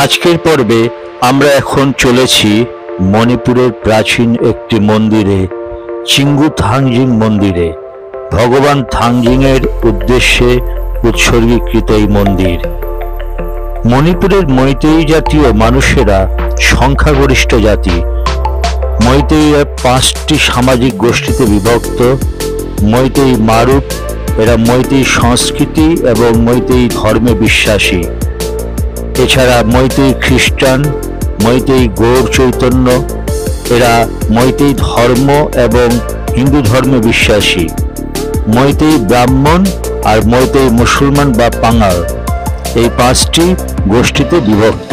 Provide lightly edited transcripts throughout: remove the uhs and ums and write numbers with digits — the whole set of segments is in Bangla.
আজকের পর্বে আমরা এখন চলেছি মণিপুরের প্রাচীন একটি মন্দিরে, চিঙ্গু থাংজিং মন্দিরে। ভগবান থাংজিং এর উদ্দেশ্যে উৎসর্গীকৃত এই মন্দির। মণিপুরের মৈতেই জাতীয় মানুষেরা সংখ্যাগরিষ্ঠ জাতি। মৈতেইরা 5টি সামাজিক গোষ্ঠীতে বিভক্ত। মৈতেই মারুপ, এরা মৈতেই সংস্কৃতি এবং মৈতেই ধর্মে বিশ্বাসী। এছাড়া মৈতেই খ্রিস্টান, মৈতেই গৌর চৈতন্য, এরা মৈতেই ধর্ম এবং হিন্দু ধর্মে বিশ্বাসী। মৈতেই ব্রাহ্মণ আর মৈতেই মুসলমান বা পাঙ্গাল, এই 5টি গোষ্ঠীতে বিভক্ত।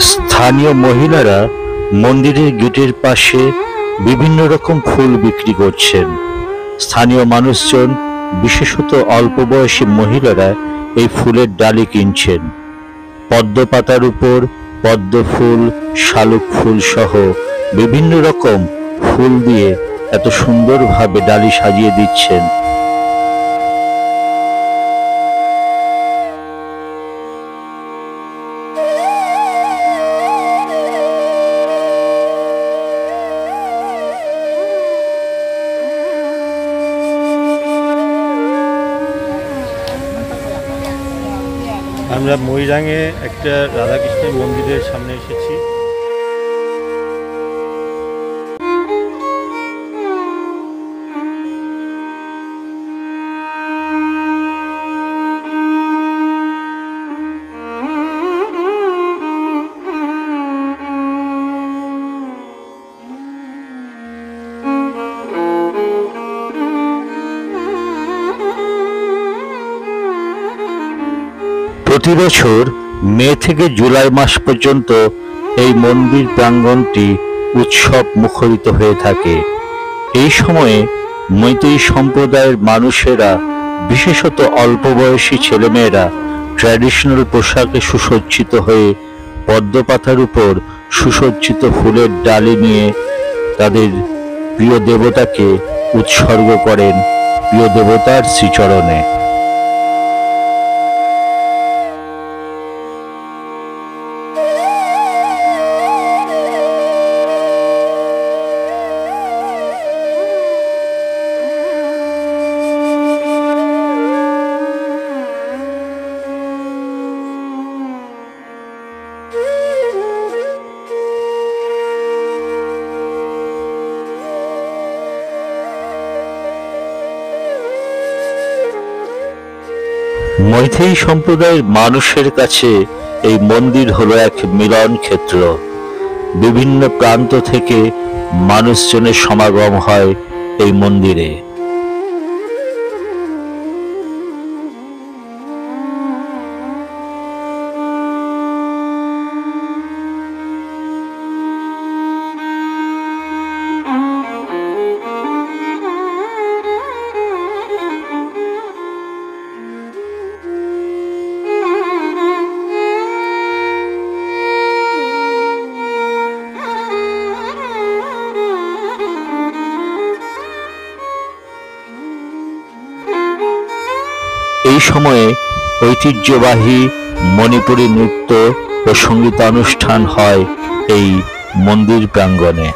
স্থানীয় মহিলারা মন্দিরের গেটের পাশে বিভিন্ন রকম ফুল বিক্রি করছেন। স্থানীয় মানুষজন, বিশেষত অল্প বয়সী মহিলারা এই ফুলের ডালি কিনছেন। পদ্ম পাতার উপর পদ্ম ফুল, শালুক ফুল সহ বিভিন্ন রকম ফুল দিয়ে এত সুন্দরভাবে ডালি সাজিয়ে দিচ্ছেন। আমরা ময়রাঙে একটা রাধাকৃষ্ণের মন্দিরের সামনে এসেছি। প্রতি বছর মে থেকে জুলাই মাস পর্যন্ত এই মন্দির প্রাঙ্গণটি উৎসব মুখরিত হয়ে থাকে। এই সময়ে মৈতেই সম্প্রদায়ের মানুষেরা, বিশেষত অল্প বয়সী ছেলেমেয়েরা ট্র্যাডিশনাল পোশাকে সুসজ্জিত হয়ে পদ্ম পাতার উপর সুসজ্জিত ফুলের ডালি নিয়ে তাদের প্রিয় দেবতাকে উৎসর্গ করেন প্রিয় দেবতার শ্রীচরণে। মৈতেই সম্প্রদায়ের মানুষের কাছে এই মন্দির হলো এক মিলন ক্ষেত্র। বিভিন্ন প্রান্ত থেকে মানুষজনের সমাগম হয় এই মন্দিরে। এই সময়ে ঐতিহ্যবাহী মণিপুরী নৃত্য ও সঙ্গীতানুষ্ঠান হয় এই মন্দির প্রাঙ্গণে।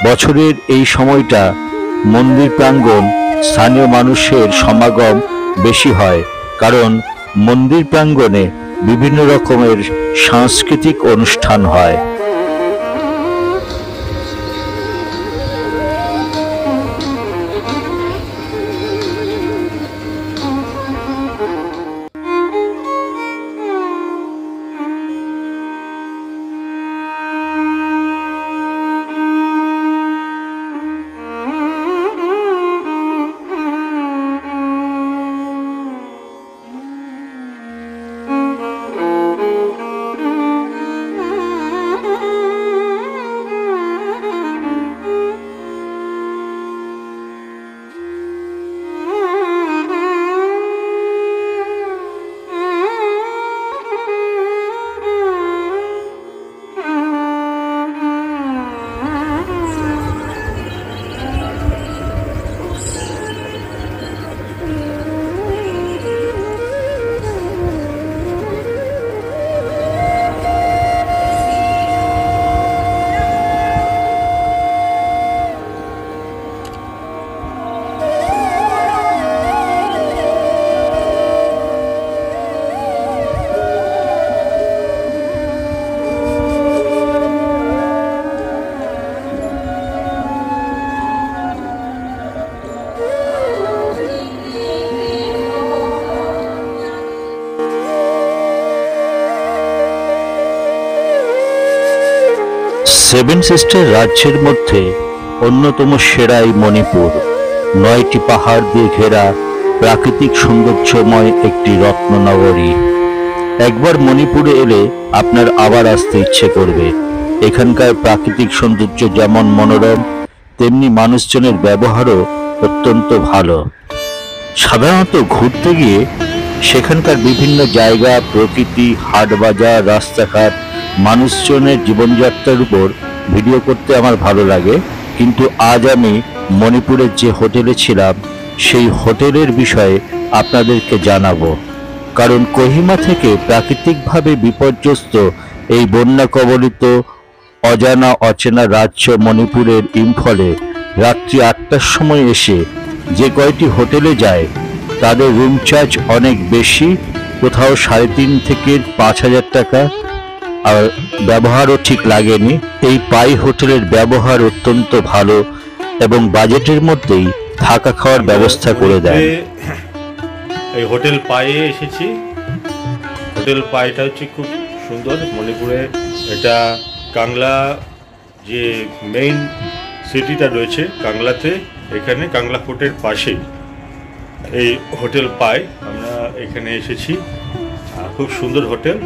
বছরের এই সময়টা মন্দির প্রাঙ্গণ স্থানীয় মানুষের সমাগম বেশি হয়, কারণ মন্দির প্রাঙ্গণে বিভিন্ন রকমের সাংস্কৃতিক অনুষ্ঠান হয়। সেভেন সিস্টার রাজ্যের মধ্যে অন্যতম সেরাই মণিপুর। 9টি পাহাড় দিয়ে ঘেরা প্রাকৃতিক সৌন্দর্যময় একটি রত্ননগরী। একবার মণিপুরে এলে আপনার আবার আসতে ইচ্ছে করবে। এখানকার প্রাকৃতিক সৌন্দর্য যেমন মনোরম, তেমনি মানুষজনের ব্যবহারও অত্যন্ত ভালো। সাধারণত ঘুরতে গিয়ে সেখানকার বিভিন্ন জায়গা, প্রকৃতি, হাট বাজার, রাস্তাঘাট, মানুষজনের জীবনযাত্রার উপর ভিডিও করতে আমার ভালো লাগে। কিন্তু আজ আমি মণিপুরের যে হোটেলে ছিলাম সেই হোটেলের বিষয়ে আপনাদেরকে জানাবো, কারণ কোহিমা থেকে প্রাকৃতিকভাবে বিপর্যস্ত এই বন্যা কবলিত অজানা অচেনা রাজ্য মণিপুরের ইম্ফলে রাত্রি 8টার সময় এসে যে কয়টি হোটেলে যায় তাদের রুম চার্জ অনেক বেশি, কোথাও 3.5 থেকে 5,000 টাকা, আর ব্যবহারও ঠিক লাগেনি। এই পাই হোটেলের ব্যবহার অত্যন্ত ভালো এবং বাজেটের মধ্যেই থাকা খাওয়ার ব্যবস্থা করে দেয়। এই হোটেল পাইয়ে এসেছি। হোটেল পাইটা হচ্ছে খুব সুন্দর মণিপুরে। এটা কাংলা যে মেইন সিটিটা রয়েছে কাংলাতে, এখানে কাংলা ফোর্টের পাশেই এই হোটেল পাই। আমরা এখানে এসেছি, খুব সুন্দর হোটেল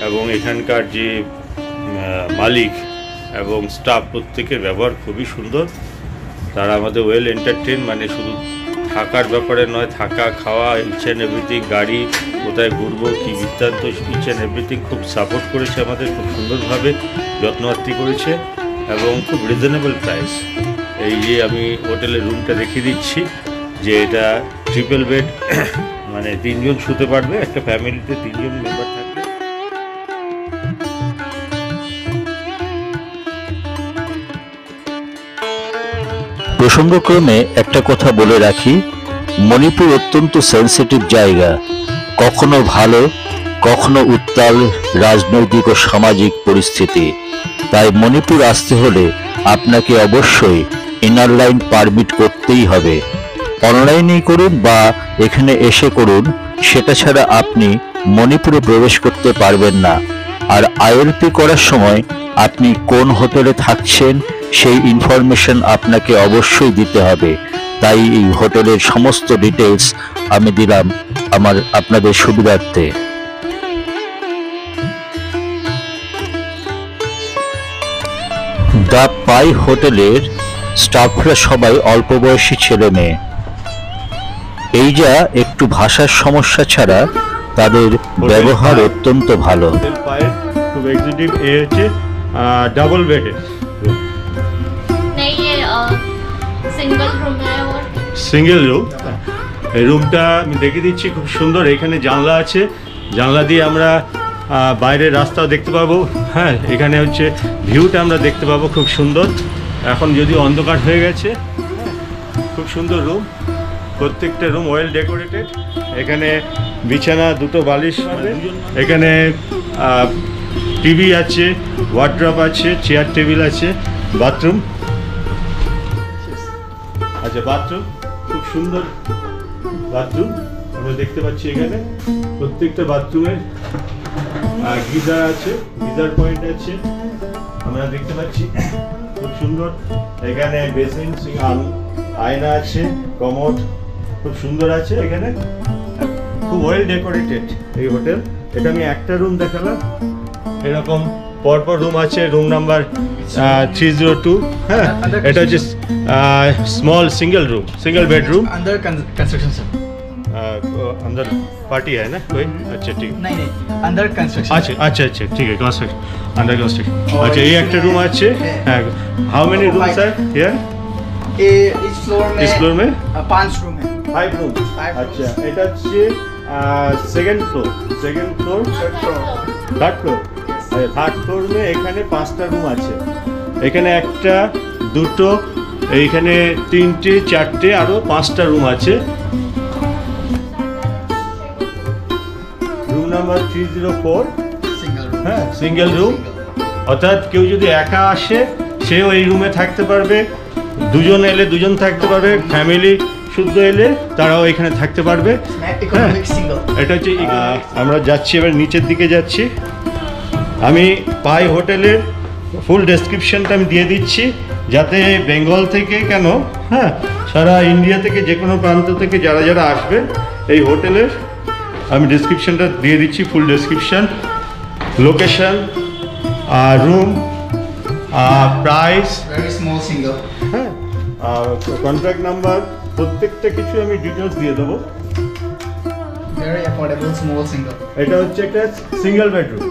এবং এখানকার যে মালিক এবং স্টাফ প্রত্যেকের ব্যবহার খুবই সুন্দর। তারা আমাদের ওয়েল এন্টারটেন, মানে শুধু থাকার ব্যাপারে নয়, থাকা খাওয়া ইচ অ্যান্ড এভরিথিং, গাড়ি কোথায় ঘুরবো কী বৃত্তান্ত ইচ অ্যান্ড এভরিথিং খুব সাপোর্ট করেছে আমাদের, খুব সুন্দরভাবে যত্নআত্তি করেছে এবং খুব রিজনেবল প্রাইস। এই যে আমি হোটেলের রুমটা দেখিয়ে দিচ্ছি যে এটা ট্রিপল বেড, মানে 3 জন শুতে পারবে, একটা ফ্যামিলিতে 3 জন মেম্বার থাকবে। প্রসঙ্গক্রমে একটা কথা বলে রাখি, মণিপুর অত্যন্ত সেন্সিটিভ জায়গা, কখনো ভালো কখনো উত্তাল রাজনৈতিক ও সামাজিক পরিস্থিতি। তাই মণিপুর আসতে হলে আপনাকে অবশ্যই ইনার লাইন পারমিট করতেই হবে। অনলাইনেই করুন বা এখানে এসে করুন, সেটা ছাড়া আপনি মণিপুরে প্রবেশ করতে পারবেন না। আর আইএলপি করার সময় আপনি কোন হোটেলে থাকছেন সেই ইনফরমেশন আপনাকে অবশ্যই দিতে হবে। তাই এই হোটেলের সমস্ত ডিটেলস আমি দিলাম আপনাদের সুবিধার্থে। দ্য পাই হোটেলের স্টাফরা সবাই অল্প বয়সী ছেলে মেয়ে। এই যা একটু ভাষার সমস্যা ছাড়া তাদের ব্যবহার অত্যন্ত ভালো। খুব এক্সিকিউটিভ এ হচ্ছে डबल बेड है नहीं, ये सिंगल रूम है और সিঙ্গেল রুম। এই রুমটা আমি দেখে দিচ্ছি, খুব সুন্দর। এখানে জানলা আছে, জানলা দিয়ে আমরা বাইরের রাস্তাও দেখতে পাবো। হ্যাঁ, এখানে হচ্ছে ভিউটা আমরা দেখতে পাবো, খুব সুন্দর। এখন যদি অন্ধকার হয়ে গেছে। খুব সুন্দর রুম, প্রত্যেকটা রুম ওয়েল ডেকোরেটেড। এখানে বিছানা, দুটো বালিশ পাবে। এখানে টিভি আছে, ওয়ার্ড্রপ আছে, চেয়ার টেবিল আছে, বাথরুম। আচ্ছা, বাথরুম খুব সুন্দর বাথরুম আমরা দেখতে পাচ্ছি। এখানে প্রত্যেকটা বাথরুমের গিজার আছে, গিজার পয়েন্ট আছে আমরা দেখতে পাচ্ছি। খুব সুন্দর। এখানে বেসিন, আয়না আছে, কমোড খুব সুন্দর আছে। এখানে খুব ওয়েল ডেকোরেটেড এই হোটেল। এটা আমি একটা রুম দেখালাম, এরকম পরপর রুম আছে। Room number 302। হ্যাঁ, এটা হচ্ছে small single room, single bedroom. अंदर कंस्ट्रक्शन सर। अंदर पार्टी है ना कोई? अच्छा ठीक। नहीं अंदर कंस्ट्रक्शन। अच्छा अच्छा अच्छा ठीक है, कंस्ट्रक्शन, अंडर कंस्ट्रक्शन। अच्छा, ये एक रूम अच्छे। How many rooms are here? इस फ्लोर में 5 रूम है। 5 रूम। अच्छा, এটা হচ্ছে second floor, third floor. Third floor মে এখানে 5টা রুম আছে। এখানে একটা, দুটো, এইখানে 3টে, 4টে, আরো 5টা রুম আছে। Room number 304। Single room. হ্যাঁ, সিঙ্গেল রুম। অর্থাৎ কেউ যদি একা আসে সেও এই রুমে থাকতে পারবে, দুজন এলে দুজন থাকতে পারবে, ফ্যামিলি শুদ্ধ এলে তারাও এখানে থাকতে পারবে। Economic single. এটা হচ্ছে আমরা যাচ্ছি, এবার নিচের দিকে যাচ্ছি। আমি পাই হোটেলের ফুল ডেসক্রিপশনটা আমি দিয়ে দিচ্ছি, যাতে বেঙ্গল থেকে কেন, হ্যাঁ, সারা ইন্ডিয়া থেকে যে কোনো প্রান্ত থেকে যারা যারা আসবেন এই হোটেলের আমি ডেসক্রিপশনটা দিয়ে দিচ্ছি, full description, location, room, price, very small single. হ্যাঁ, কন্ট্যাক্ট নাম্বার, প্রত্যেকটা কিছু আমি ডিটেলস দিয়ে দেবো। Very affordable small single. এটা হচ্ছে একটা সিঙ্গেল বেডরুম।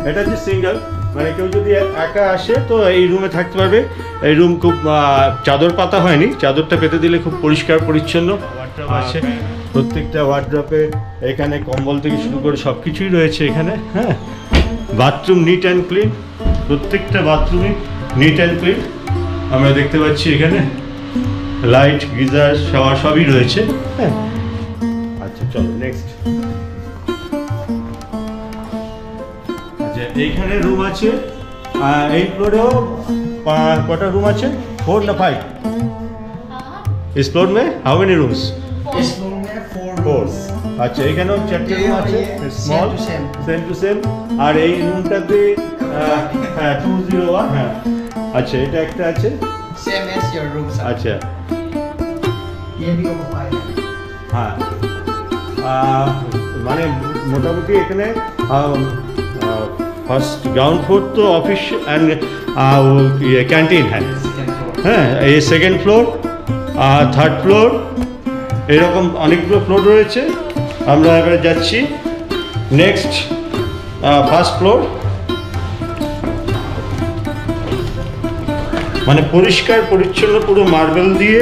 এটা হচ্ছে সিঙ্গেল, মানে কেউ যদি একা আসে তো এই রুমে থাকতে পারবে। এই রুম খুব চাদর পাতা হয়নি, চাদরটা পেতে দিলে খুব পরিষ্কার পরিচ্ছন্ন। ওয়ার্ড্রপ আছে, প্রত্যেকটা ওয়ার্ড্রপে এখানে কম্বল থেকে শুরু করে সব কিছুই রয়েছে এখানে। হ্যাঁ, বাথরুম নিট অ্যান্ড ক্লিন, প্রত্যেকটা বাথরুমই নিট অ্যান্ড ক্লিন আমরা দেখতে পাচ্ছি। এখানে লাইট, গিজার, শাওয়ার সবই রয়েছে। হ্যাঁ, আচ্ছা চলো নেক্সট। আচ্ছা, এইখানে রুম আছে, এই ফ্লোরেও কটা রুম আছে? 4 না 5? इस फ्लोर में हाउ मेनी रूम्स? इस फ्लोर में 4 4। रूम्स। আচ্ছা, এখানেও 4টে রুম আছে, স্মল, সেম টু সেম। আর এই রুমটাতে 201। হ্যাঁ, আচ্ছা, এটা একটা আছে। Same as your room sir. আচ্ছা, ये भी ओवर 5 है। হ্যাঁ, মানে মোটামুটি এখানে ফার্স্ট গ্রাউন্ড ফ্লোর তো অফিস অ্যান্ড ক্যান্টিন হ্যাঁ। Second floor. হ্যাঁ, এই সেকেন্ড ফ্লোর, থার্ড ফ্লোর, এরকম অনেকগুলো ফ্লোর রয়েছে। আমরা এবারে যাচ্ছি নেক্সট, ফার্স্ট ফ্লোর। মানে পরিষ্কার পরিচ্ছন্ন, পুরো মার্বেল দিয়ে,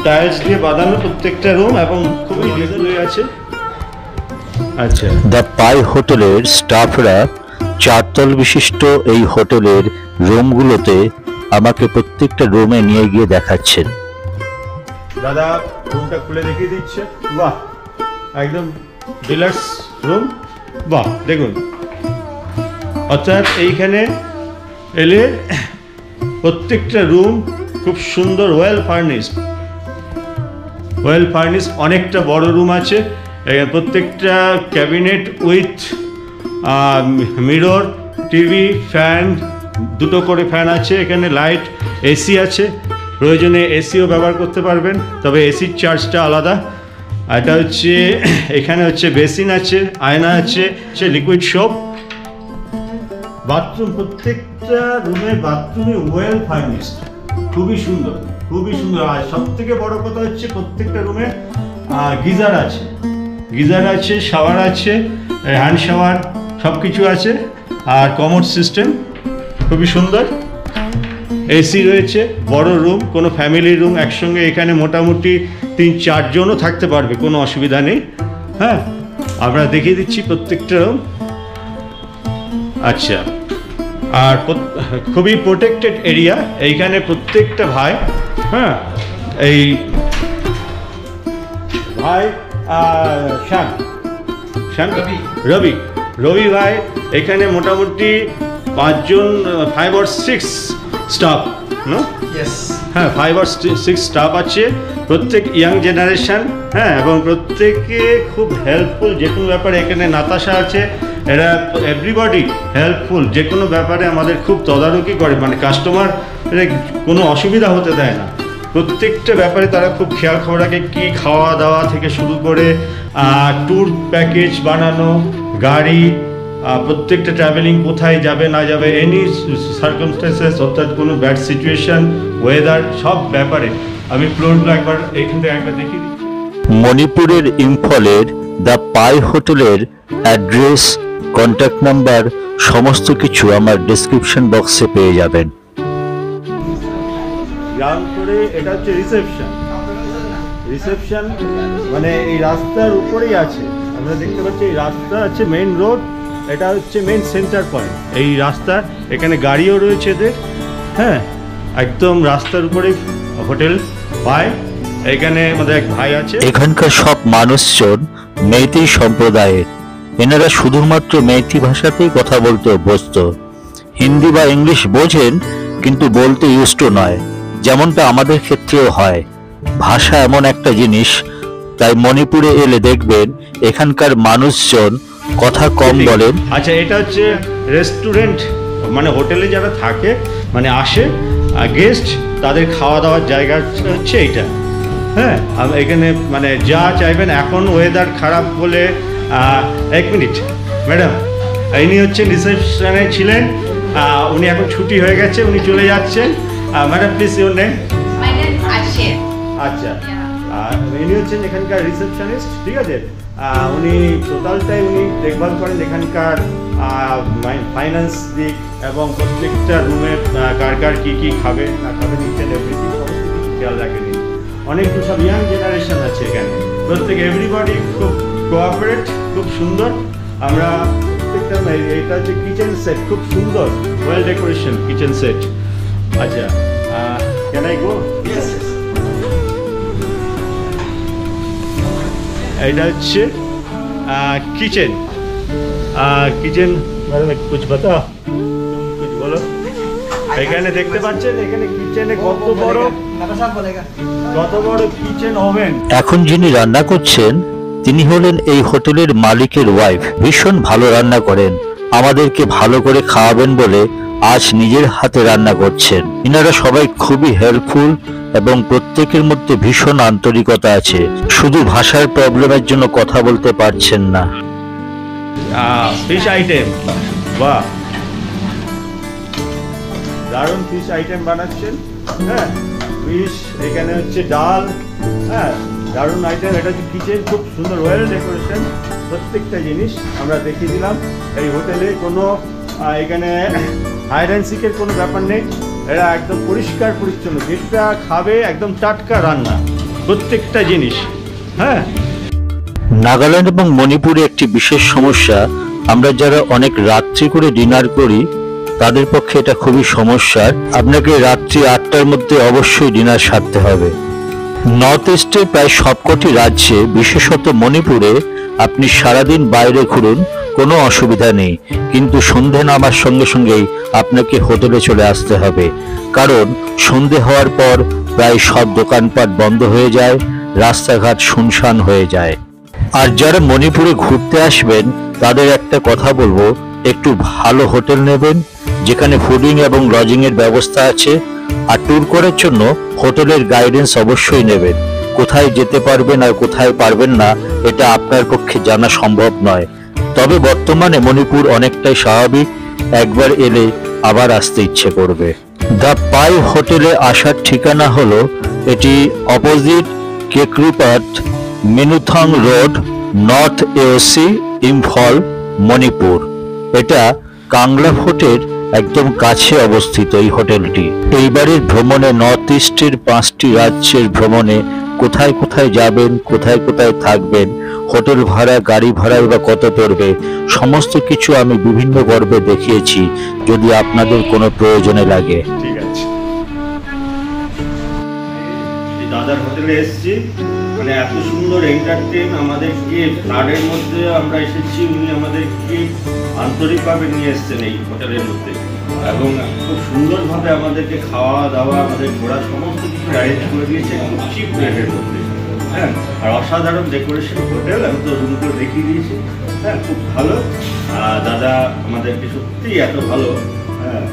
টাইলস দিয়ে বাঁধানো প্রত্যেকটা রুম, এবং খুবই ডিজাইন আছে। আচ্ছা, দ্য পাই হোটেলের স্টাফরা 4 তল বিশিষ্ট এই হোটেলের রুমগুলোতে আমাকে প্রত্যেকটা রুমে নিয়ে গিয়ে দেখাচ্ছেন। দাদা রুমটা খুলে দেখিয়ে দিচ্ছে। বাহ, একদম ডিলাক্স রুম। বাহ, দেখুন, অর্থাৎ এইখানে এলে প্রত্যেকটা রুম খুব সুন্দর, ওয়েল ফার্নিশড, অনেকটা বড় রুম আছে। প্রত্যেকটা cabinet with mirror, TV, fan, দুটো করে ফ্যান আছে। এখানে লাইট, এসি আছে, প্রয়োজনে এসিও ব্যবহার করতে পারবেন, তবে এসির চার্জটা আলাদা। এটা হচ্ছে, এখানে হচ্ছে বেসিন আছে, আয়না আছে, লিকুইড সোপ। বাথরুম, প্রত্যেকটা রুমের বাথরুমে ওয়েল ফার্নিশড, খুবই সুন্দর, খুবই সুন্দর। আর সব থেকে বড় কথা হচ্ছে প্রত্যেকটা রুমে গিজার আছে, শাওয়ার আছে, হ্যান্ড শাওয়ার, সব কিছু আছে। আর কমোড সিস্টেম খুবই সুন্দর। এসি রয়েছে, বড় রুম, কোনো ফ্যামিলি রুম একসঙ্গে এখানে মোটামুটি 3-4 জনও থাকতে পারবে, কোনো অসুবিধা নেই। হ্যাঁ, আমরা দেখিয়ে দিচ্ছি প্রত্যেকটা রুম। আচ্ছা, আর খুবই প্রোটেক্টেড এরিয়া। এইখানে প্রত্যেকটা ভাই, হ্যাঁ, এই ভাই শ্যাম রবি ভাই এখানে মোটামুটি 5 জন 5 or 6 স্টাফ, নো? Yes. হ্যাঁ, 5 or 6 স্টাফ আছে, প্রত্যেক ইয়াং জেনারেশন, হ্যাঁ, এবং প্রত্যেকে খুব হেল্পফুল যে কোনো ব্যাপারে। এখানে নাতাশা আছে, এরা এভরিবডি হেল্পফুল, যে কোনো ব্যাপারে আমাদের খুব তদারকি করে, মানে কাস্টমার কোনো অসুবিধা হতে দেয় না। প্রত্যেকটা ব্যাপারে তারা খুব খেয়াল খবর রাখে, কী খাওয়া দাওয়া থেকে শুরু করে ট্যুর প্যাকেজ বানানো, গাড়ি, প্রত্যেকটা ট্রাভেলিং কোথায় যাবে না যাবে, এনি সার্কামস্টেন্সেস, অর্থাৎ কোনো ব্যাড সিচুয়েশন, ওয়েদার, সব ব্যাপারে। আমি ফ্লোরগুলো একবার এইখান থেকে একবার দেখিয়ে দিচ্ছি। মণিপুরের ইম্ফলের দ্য পাই হোটেলের অ্যাড্রেস, কন্ট্যাক্ট নাম্বার সমস্ত কিছু আমার ডেসক্রিপশন বক্সে পেয়ে যাবেন। গ্রাউন্ড ফ্লোরে এটা হচ্ছে রিসেপশন, মানে এই রাস্তার উপরেই আছে। আমরা দেখতে পাচ্ছি এই রাস্তা আছে মেইন রোড, এটা হচ্ছে মেইন সেন্টার পয়েন্ট। এই রাস্তা, এখানে গাড়িও রয়েছে এদের, হ্যাঁ, একদম রাস্তার উপরেই হোটেল পায়। এখানে আমাদের এক ভাই আছে। এখানকার সব মানুষজন মেইতেই সম্প্রদায়ের। এনারা শুধুমাত্র মেইতি ভাষাতেই কথা বলতে অভ্যস্ত। হিন্দি বা ইংলিশ বোঝেন, কিন্তু বলতে ইউজড টু নয়, যেমনটা আমাদের ক্ষেত্রেও হয়। ভাষা এমন একটা জিনিস, তাই মণিপুরে এলে দেখবেন এখানকার মানুষজন কথা কম বলেন। আচ্ছা, এটা হচ্ছে রেস্টুরেন্ট, মানে হোটেলে যারা থাকে, মানে আসে গেস্ট, তাদের খাওয়া দাওয়ার জায়গা হচ্ছে এইটা। হ্যাঁ, এখানে মানে যা চাইবেন। এখন ওয়েদার খারাপ বলে 1 মিনিট ম্যাডাম, ইনি হচ্ছেন রিসেপশনে ছিলেন, উনি এখন ছুটি হয়ে গেছে, উনি চলে যাচ্ছেন। Madam please your name? My name is Ashia. আচ্ছা, ইনি হচ্ছেন এখানকার রিসেপশনিস্ট, ঠিক আছে? উনি টোটালটাই উনি দেখভাল করেন এখানকার ফাইন্যান্স দিক এবং প্রত্যেকটা রুমের কার কী কী খাবে না খাবে, নিচ্ছেন এভরিথিং, সমস্ত কিছু খেয়াল রাখেন। অনেক সব ইয়াং জেনারেশন আছে এখানে, প্রত্যেক এভরিবডি খুব কোঅপারেট, খুব সুন্দর। আমরা প্রত্যেকটা, এটা হচ্ছে কিচেন সেট, খুব সুন্দর ওয়েল ডেকোরেশন কিচেন সেট। আচ্ছা, ক্যান আই গো? Yes. এটা হচ্ছে কিচেন। ম্যাডাম কুছ বাতা, কুছ বলো। এখানে দেখতে পাচ্ছেন, এখানে কিচেনে কত বড় কিচেন ওভেন। এখন যিনি রান্না করছেন তিনি হলেন এই হোটেলের মালিকের ওয়াইফ। ভীষণ ভালো রান্না করেন, আমাদেরকে ভালো করে খাওয়াবেন বলে আজ নিজের হাতে রান্না করছেন। ইনারা সবাই খুবই হেল্পফুল এবং প্রত্যেকের মধ্যে ভীষণ আন্তরিকতা আছে। শুধু ভাষার প্রবলেমের জন্য কথা বলতে পারছেন না। ফিশ আইটেম, বাহ, দারুণ ফিশ আইটেম বানাচ্ছেন। হ্যাঁ, ফিশ, এখানে হচ্ছে ডাল, হ্যাঁ, দারুণ আইটেম। এটা হচ্ছে কিচেন, খুব সুন্দর ওয়েল ডেকোরেশন, প্রত্যেকটা জিনিস আমরা দেখিয়ে দিলাম। এই হোটেলে কোনো এখানে হাইড অ্যান্ড সিকের কোনো ব্যাপার নেই, এরা একদম পরিষ্কার পরিচ্ছন্ন, যেটা খাবে একদম টাটকা রান্না, প্রত্যেকটা জিনিস। হ্যাঁ, নাগাল্যান্ড এবং মণিপুরে একটি বিশেষ সমস্যা, আমরা যারা অনেক রাত্রি করে ডিনার করি তাদের পক্ষে এটা খুবই সমস্যার। আপনাকে রাত্রি 8টার মধ্যে অবশ্যই ডিনার সারতে হবে। নর্থ ইস্টের প্রায় সবকটি রাজ্যে, বিশেষত মণিপুরে, আপনি সারাদিন বাইরে ঘুরুন, কোনো অসুবিধা নেই, কিন্তু সন্ধে নামার সঙ্গে সঙ্গেই আপনাকে হোটেলে চলে আসতে হবে, কারণ সন্ধে হওয়ার পর প্রায় সব দোকানপাট বন্ধ হয়ে যায়, রাস্তাঘাট শুনশান হয়ে যায়। আর যারা মণিপুরে ঘুরতে আসবেন তাদের একটা কথা বলবো, একটু ভালো হোটেল নেবেন যেখানে ফুডিং এবং লজিং এর ব্যবস্থা আছে। আর ট্যুর করার জন্য হোটেলের গাইডেন্স অবশ্যই নেবেন। কোথায় যেতে পারবেন আর কোথায় পারবেন না এটা আপনার পক্ষে জানা সম্ভব নয়। তবে বর্তমানে মণিপুর অনেকটাই স্বাভাবিক, একবার এলে আবার আসতে ইচ্ছে করবে। দ্য পাই হোটেলে আসার ঠিকানা হলো, এটি opposite Kekripat, Minuthong road, north AOC, Imphal, Manipur. এটা কাংলা ফোর্টের একদম কাছে অবস্থিত এই হোটেলটি। এইবারের ভ্রমণে নর্থ ইস্টের 5টি রাজ্যের ভ্রমণে কোথায় কোথায় যাবেন, কোথায় কোথায় থাকবেন, হোটেল ভাড়া, গাড়ি ভাড়াই বা কত পড়বে, সমস্ত কিছু আমি বিভিন্ন পর্বে দেখিয়েছি, যদি আপনাদের কোনো প্রয়োজনে লাগে। ঠিক আছে। এই দাদার হোটেলে এসেছি, মানে এত সুন্দর এন্টারটেন আমাদেরকে, ফ্লাডের মধ্যে আমরা এসেছি, উনি আমাদেরকে আন্তরিকভাবে নিয়ে এসেছেন এই হোটেলের মধ্যে, এবং খুব সুন্দরভাবে আমাদেরকে খাওয়া দাওয়া, আমাদের ঘোরা সমস্ত কিছু অ্যারেঞ্জ করে দিয়েছে খুব চিপ রেটের মধ্যে। হ্যাঁ, আর অসাধারণ ডেকোরেশন হোটেল, আমি তো রুমগুলো দেখিয়ে দিয়েছি। হ্যাঁ, খুব ভালো। দাদা আমাদেরকে সত্যিই এত ভালো, হ্যাঁ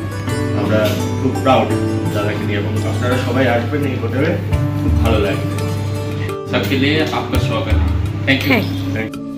আমরা খুব প্রাউড দাদাকে নিয়ে, এবং আপনারা সবাই আসবেন এই হোটেলে, খুব ভালো লাগবে। सबके लिए आपका स्वागत है। Thank you. Thank you.